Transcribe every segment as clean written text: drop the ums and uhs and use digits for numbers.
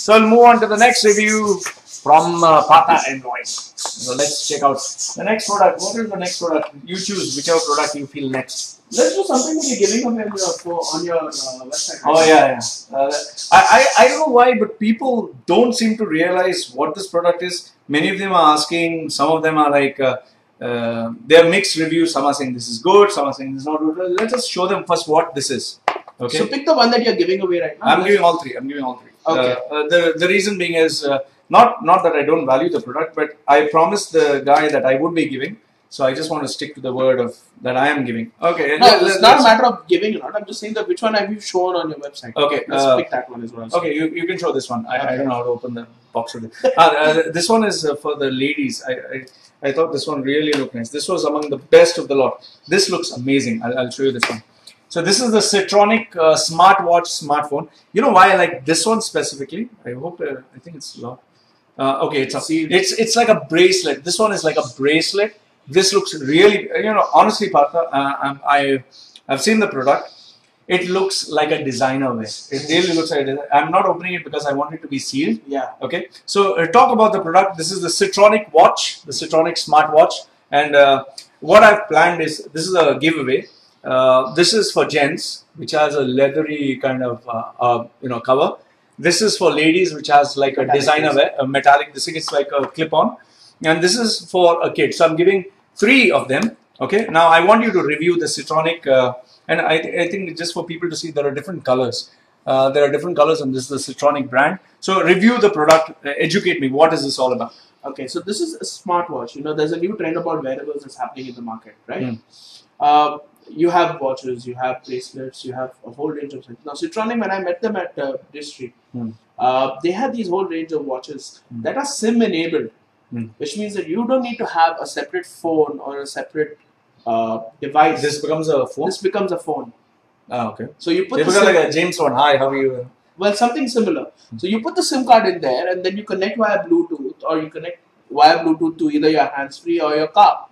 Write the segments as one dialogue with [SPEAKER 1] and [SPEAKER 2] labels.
[SPEAKER 1] So we'll move on to the next review from Partha and Loy. So let's check out the next product. What is the next product? You choose whichever product you feel next.
[SPEAKER 2] Let's do something that you're giving away on your website.
[SPEAKER 1] Oh yeah, I don't know why, but people don't seem to realize what this product is. Many of them are asking. Some of them are like they're mixed reviews. Some are saying this is good. Some are saying this is not good. Let's just show them first what this is. Okay.
[SPEAKER 2] So pick the one that you're giving away right now.
[SPEAKER 1] I'm giving all three. Okay. The reason being is not that I don't value the product, but I promised the guy that I would be giving. So I just want to stick to the word of that I am giving. Okay.
[SPEAKER 2] No, it's not a matter of giving or not. I'm just saying that which one have you shown on your website.
[SPEAKER 1] Okay.
[SPEAKER 2] Let's pick that one as well.
[SPEAKER 1] Okay, you can show this one. I don't know how to open the box with it. This one is for the ladies. I thought this one really looked nice. This was among the best of the lot. This looks amazing. I'll show you this one. So this is the CTRONIQ smartwatch smartphone. You know why I like this one specifically? I hope I think it's locked. Okay, it's like a bracelet. This one is like a bracelet. This looks really, honestly, Partha, I've seen the product. It looks like a designer wear. It really looks like a designer. I'm not opening it because I want it to be sealed.
[SPEAKER 2] Yeah.
[SPEAKER 1] Okay. So talk about the product. This is the CTRONIQ watch, the CTRONIQ smartwatch, and what I've planned is this is a giveaway. This is for gents, which has a leathery kind of cover. This is for ladies, which has like a designer wear, a metallic. This thing is like a clip-on, and this is for a kid. So I'm giving 3 of them. Okay. Now I want you to review the CTRONIQ, and I think just for people to see there are different colors. There are different colors, and this is the CTRONIQ brand. So review the product. Educate me. What is this all about?
[SPEAKER 2] Okay. So this is a smartwatch. There's a new trend about wearables that's happening in the market, right? You have watches, you have bracelets, you have a whole range of things. Now, CTRONIQ, when I met them at District, they had these whole range of watches that are SIM enabled, which means that you don't need to have a separate phone or a separate device.
[SPEAKER 1] This becomes a phone?
[SPEAKER 2] This becomes a phone.
[SPEAKER 1] Ah, okay.
[SPEAKER 2] So you put
[SPEAKER 1] it becomes like a James Bond. Hi, how are you?
[SPEAKER 2] Well, something similar. So you put the SIM card in there, and then you connect via Bluetooth, or you connect via Bluetooth to either your hands-free or your car,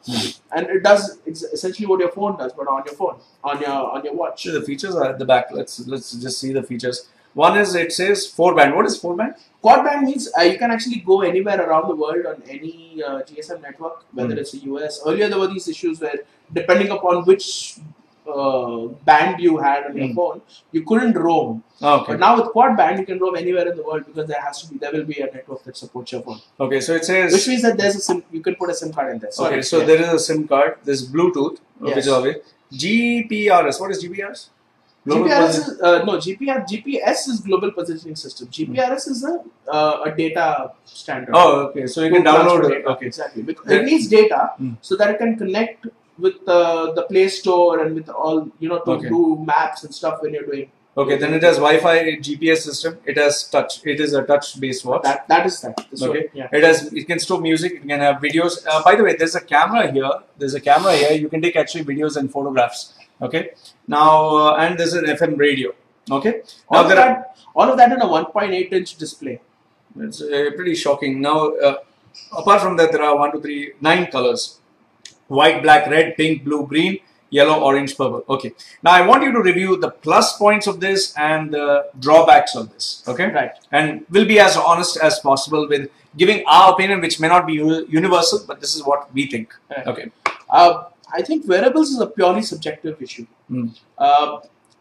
[SPEAKER 2] and it does essentially what your phone does, but on your phone, on your watch.
[SPEAKER 1] So the features are at the back. Let's just see the features. One is it says 4-band. What is 4-band?
[SPEAKER 2] Quad-band means you can actually go anywhere around the world on any GSM network, whether it's the US. Earlier there were these issues where depending upon which band you had on your phone, you couldn't roam.
[SPEAKER 1] Okay.
[SPEAKER 2] But now with quad band, you can roam anywhere in the world because there will be a network that supports your phone.
[SPEAKER 1] Okay, so it says,
[SPEAKER 2] which means that there's a SIM. You can put a SIM card in there. Sorry.
[SPEAKER 1] Okay, so there is a SIM card. There's Bluetooth, which is always GPRS. What is GPRS?
[SPEAKER 2] GPS is global positioning system. GPRS is a data standard.
[SPEAKER 1] Oh, okay. So you can download it. Okay,
[SPEAKER 2] exactly. Because it needs data so that it can connect with the Play Store and with all to do maps and stuff when you're doing.
[SPEAKER 1] Okay, then it has Wi-Fi GPS system. It has touch. It is a touch-based watch.
[SPEAKER 2] That is that.
[SPEAKER 1] Okay. Yeah. It can store music. It can have videos. By the way, there's a camera here. You can take actually videos and photographs. Okay. Now and there's an FM radio. Okay. Now
[SPEAKER 2] all of that in a 1.8-inch display.
[SPEAKER 1] It's pretty shocking. Now, apart from that, there are 9 colors: white, black, red, pink, blue, green, yellow, orange, purple. Okay. Now I want you to review the plus points of this and the drawbacks of this. Okay.
[SPEAKER 2] Right.
[SPEAKER 1] And we'll be as honest as possible with giving our opinion, which may not be universal, but this is what we think.
[SPEAKER 2] Right.
[SPEAKER 1] Okay.
[SPEAKER 2] I think wearables is a purely subjective issue.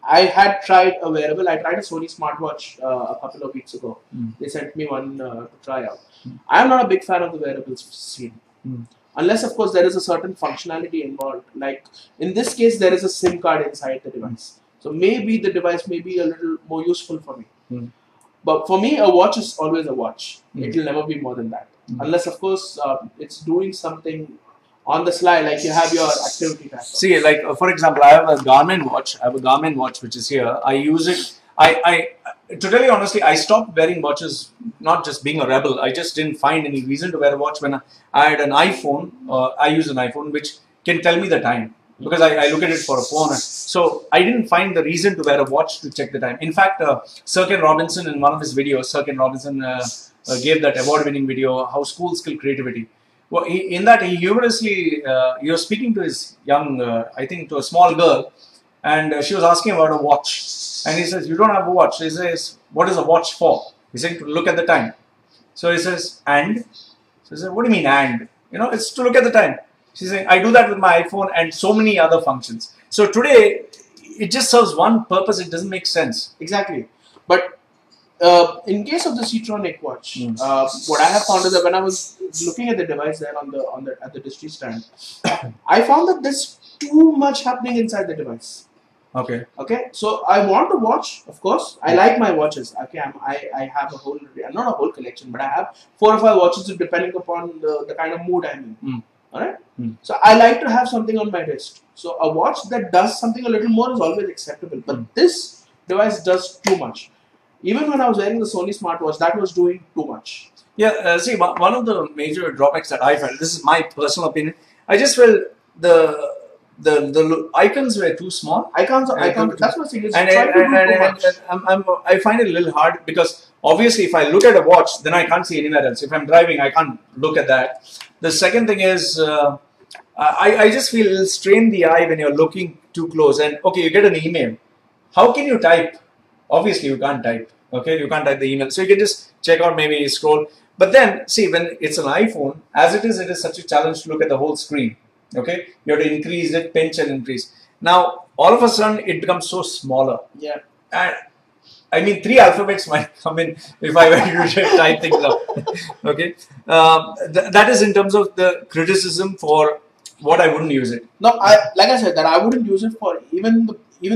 [SPEAKER 2] I had tried a wearable. I tried a Sony smartwatch a couple of weeks ago. They sent me one to try out. I am not a big fan of the wearables scene. Unless, of course, there is a certain functionality involved. Like, in this case, there is a SIM card inside the device. So maybe the device may be a little more useful for me. But for me, a watch is always a watch. It will never be more than that. Unless, of course, it's doing something on the sly, like you have your activity tracker.
[SPEAKER 1] See, like, for example, I have a Garmin watch. Which is here. I use it. To tell you honestly, I stopped wearing watches, not just being a rebel. I just didn't find any reason to wear a watch when I had an iPhone. I use an iPhone which can tell me the time because I look at it for a phone. So I didn't find the reason to wear a watch to check the time. In fact, Sir Ken Robinson in one of his videos, Sir Ken Robinson gave that award-winning video, How Schools Kill Creativity. Well, in that he humorously, he was speaking to his young, I think to a small girl, and she was asking about a watch. And he says, you don't have a watch. He says, what is a watch for? He's saying to look at the time. So he says, and? So he says, what do you mean and? You know, it's to look at the time. She's saying, I do that with my iPhone and so many other functions. So today, it just serves one purpose. It doesn't make sense.
[SPEAKER 2] Exactly. But in case of the CTRONIQ watch, what I have found is that when I was looking at the device there at the distri stand, I found that there's too much happening inside the device.
[SPEAKER 1] Okay.
[SPEAKER 2] Okay. So I want to watch, of course. I like my watches. Okay. I have a whole, not a whole collection, but I have 4 or 5 watches depending upon the kind of mood I'm in. Alright. So I like to have something on my wrist. So a watch that does something a little more is always acceptable. But this device does too much. Even when I was wearing the Sony smartwatch, that was doing too much.
[SPEAKER 1] Yeah, see, one of the major drawbacks that I felt, this is my personal opinion, I just felt the icons were too small.
[SPEAKER 2] Icons, that's what I'm saying.
[SPEAKER 1] I find it a little hard because obviously if I look at a watch, then I can't see anywhere else. If I'm driving, I can't look at that. The second thing is, I just feel it'll strain the eye when you're looking too close. And okay, you get an email. How can you type? Obviously, you can't type. Okay, you can't type the email. So you can just check out, maybe scroll. But then, see, when it's an iPhone, as it is such a challenge to look at the whole screen. Okay, you have to increase it, pinch and increase. Now, all of a sudden, it becomes so smaller.
[SPEAKER 2] Yeah.
[SPEAKER 1] And I mean, 3 alphabets might come in if I were to type things up. Okay, that is in terms of the criticism for what I wouldn't use it.
[SPEAKER 2] No, like I said, that I wouldn't use it for even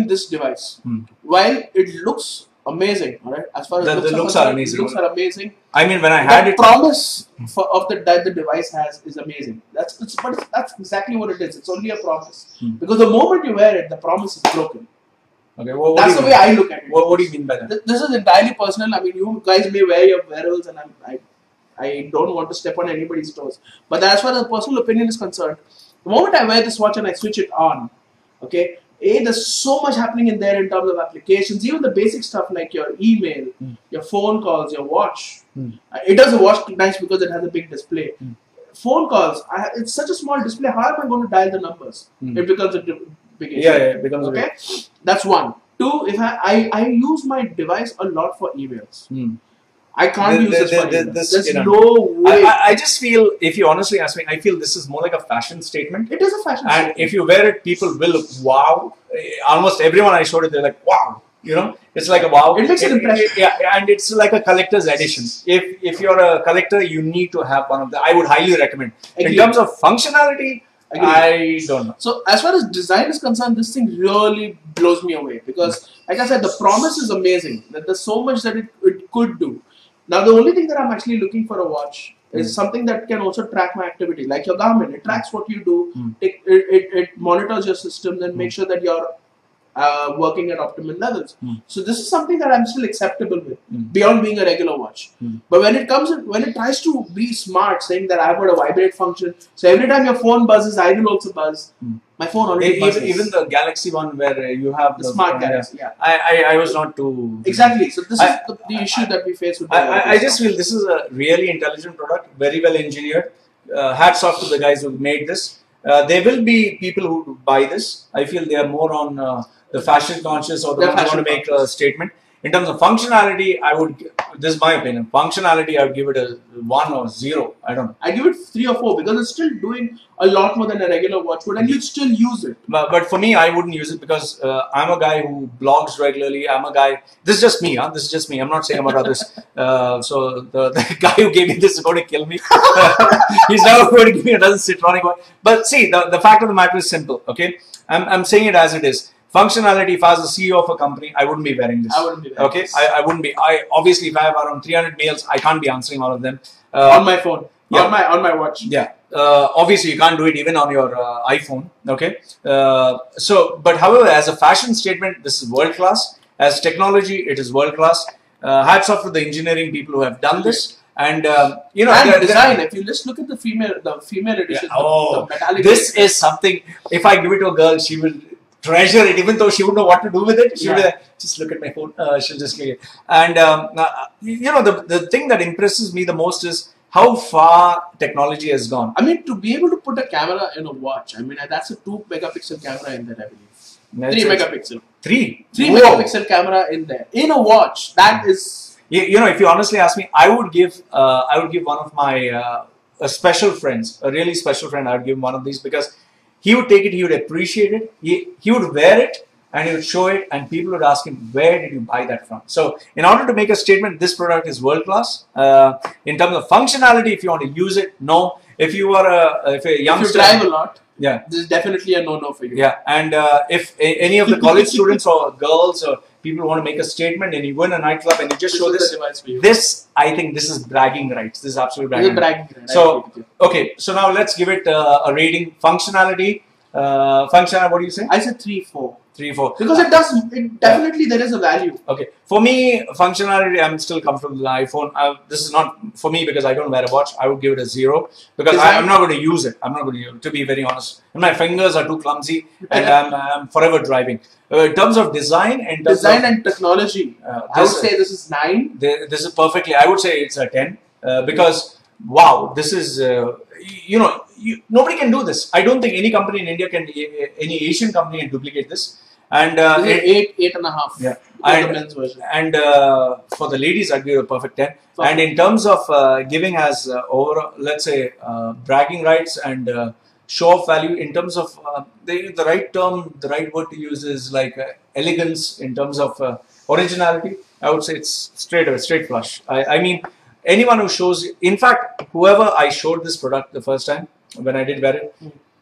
[SPEAKER 2] this device. While it looks amazing, all right. As far as
[SPEAKER 1] the looks are amazing.
[SPEAKER 2] Looks are amazing.
[SPEAKER 1] I mean, when I had
[SPEAKER 2] the
[SPEAKER 1] it,
[SPEAKER 2] promise that the device has is amazing. That's exactly what it is. It's only a promise because the moment you wear it, the promise is broken.
[SPEAKER 1] Okay,
[SPEAKER 2] that's the way I look at it.
[SPEAKER 1] What do you mean by that?
[SPEAKER 2] This is entirely personal. I mean, you guys may wear your wearables, and I don't want to step on anybody's toes. But as far as personal opinion is concerned, the moment I wear this watch and I switch it on, okay, there's so much happening in there in terms of applications, even the basic stuff like your email, your phone calls, your watch. It does the watch nice because it has a big display. Phone calls, it's such a small display. How am I going to dial the numbers? It becomes a big issue.
[SPEAKER 1] Yeah, it becomes
[SPEAKER 2] okay.
[SPEAKER 1] A big.
[SPEAKER 2] That's one. 2, if I use my device a lot for emails. I can't use this for emails. There's no way.
[SPEAKER 1] I just feel, if you honestly ask me, I feel this is more like a fashion statement.
[SPEAKER 2] It is a fashion statement.
[SPEAKER 1] And if you wear it, people will look, wow. Almost everyone I showed it, they're like, wow. You know, it's like a wow.
[SPEAKER 2] It makes an impression.
[SPEAKER 1] Yeah, and it's like a collector's edition. If you're a collector, you need to have one of them. I would highly recommend. In terms of functionality, I don't know.
[SPEAKER 2] So as far as design is concerned, this thing really blows me away because, like I said, the promise is amazing. That there's so much that it could do. Now, the only thing that I'm actually looking for a watch is something that can also track my activity, like your Garmin. It tracks what you do. It monitors your system, then make sure that you're working at optimum levels. So this is something that I'm still acceptable with, beyond being a regular watch. But when it tries to be smart, saying that I've got a vibrate function, so every time your phone buzzes, I will also buzz. My phone already buzzes.
[SPEAKER 1] Even the Galaxy one where you have
[SPEAKER 2] the smart Galaxy. Yeah.
[SPEAKER 1] I was not too...
[SPEAKER 2] Exactly. So this is the issue that we face with
[SPEAKER 1] I just feel this is a really intelligent product, very well engineered. Hats off to the guys who made this. There will be people who buy this. I feel they are more on the fashion conscious or the one who want to make a statement. In terms of functionality, this is my opinion, functionality, I would give it a 1 or 0. I don't know. I
[SPEAKER 2] give it 3 or 4 because it's still doing a lot more than a regular watch would and you'd still use it.
[SPEAKER 1] But for me, I wouldn't use it because I'm a guy who blogs regularly. I'm a guy, this is just me, this is just me. I'm not saying about others. So the guy who gave me this is going to kill me. He's never going to give me another CTRONIQ one. But see, the fact of the matter is simple, okay? I'm saying it as it is. Functionality, if I was the CEO of a company, I wouldn't be wearing this.
[SPEAKER 2] I wouldn't be wearing this.
[SPEAKER 1] I wouldn't be. Obviously, if I have around 300 mails, I can't be answering all of them.
[SPEAKER 2] On my phone. Yeah. On my watch.
[SPEAKER 1] Yeah. Obviously, you can't do it even on your iPhone. Okay. But however, as a fashion statement, this is world class. As technology, it is world class. Hats off to the engineering people who have done this. And you know,
[SPEAKER 2] and design. If you just look at the female edition, the metallic.
[SPEAKER 1] This is something. If I give it to a girl, she will treasure it, even though she wouldn't know what to do with it. She would just look at my phone. She'll just click it. And you know, the thing that impresses me the most is how far technology has gone.
[SPEAKER 2] I mean, to be able to put a camera in a watch, I mean, that's a 2 megapixel camera in there, I believe. 3 megapixel.
[SPEAKER 1] 3
[SPEAKER 2] megapixel camera in there. In a watch. That is...
[SPEAKER 1] you know, if you honestly ask me, I would give one of my special friends, a really special friend. I would give him one of these because he would take it, he would appreciate it, he would wear it, and he would show it, and people would ask him, where did you buy that from? So in order to make a statement, this product is world class. In terms of functionality, if you want to use it, no. If you are a youngster,
[SPEAKER 2] if you drive a lot,
[SPEAKER 1] yeah,
[SPEAKER 2] this is definitely a no-no for you.
[SPEAKER 1] Yeah, and if any of the college students or girls or people want to make a statement and you go in a nightclub and you just show this, I think this is bragging rights. This is absolute bragging rights. So, okay, so now let's give it a rating. Functionality, what do you say?
[SPEAKER 2] I said 3-4.
[SPEAKER 1] 3-4.
[SPEAKER 2] Because it definitely there is a value.
[SPEAKER 1] Okay. For me, functionality, I'm still comfortable with the iPhone. This is not for me because I don't wear a watch. I would give it a 0 because I'm not going to use it. I'm not going to use it, to be very honest. And my fingers are too clumsy and I'm forever driving. In terms of design and
[SPEAKER 2] technology, I would say this is 9.
[SPEAKER 1] This is perfectly. I would say it's a 10 because wow, this is you know, nobody can do this. I don't think any company in India can, any Asian company can duplicate this. And
[SPEAKER 2] 8.5.
[SPEAKER 1] Yeah,
[SPEAKER 2] the men's version.
[SPEAKER 1] And for the ladies, I'd give it a perfect 10. And in terms of giving as over, let's say, bragging rights and show-off value, in terms of the right term, the right word to use is like elegance. In terms of originality, I would say it's straight flush. I mean, anyone who shows, in fact, whoever I showed this product the first time when I did wear it,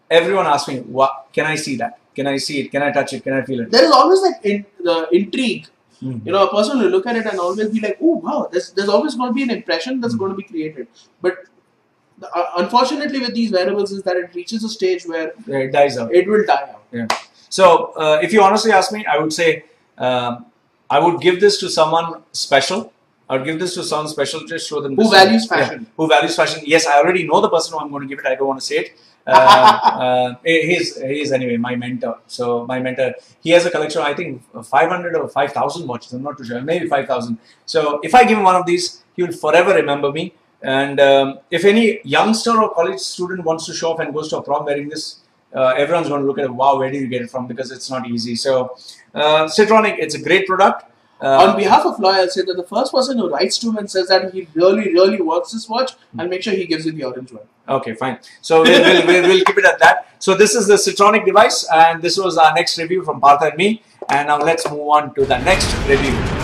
[SPEAKER 1] everyone asked me, "What? Can I see that? Can I see it? Can I touch it? Can I feel it?"
[SPEAKER 2] There is always that intrigue. You know, a person will look at it and always be like, "Oh wow, there's always going to be an impression that's going to be created." But unfortunately, with these wearables, is that it reaches a stage where
[SPEAKER 1] it dies out.
[SPEAKER 2] It will die out.
[SPEAKER 1] Yeah. So, if you honestly ask me, I would say I would give this to someone special. I would give this to someone special to show them
[SPEAKER 2] who values fashion.
[SPEAKER 1] Yeah, who values fashion. Yes, I already know the person who I'm going to give it. I don't want to say it. He's anyway my mentor. So my mentor, he has a collection, I think 500 or 5,000 watches. I'm not too sure, maybe 5,000. So if I give him one of these, he will forever remember me. And if any youngster or college student wants to show off and goes to a prom wearing this, everyone's going to look at it. Wow, where did you get it from? Because it's not easy. So CTRONIQ, it's a great product.
[SPEAKER 2] On behalf of Loy, I'll say that the first person who writes to him and says that he really works this watch, I'll make sure he gives you the orange one.
[SPEAKER 1] Okay, fine. So we'll keep it at that. So this is the CTRONIQ device, and this was our next review from Partha and me. And now let's move on to the next review.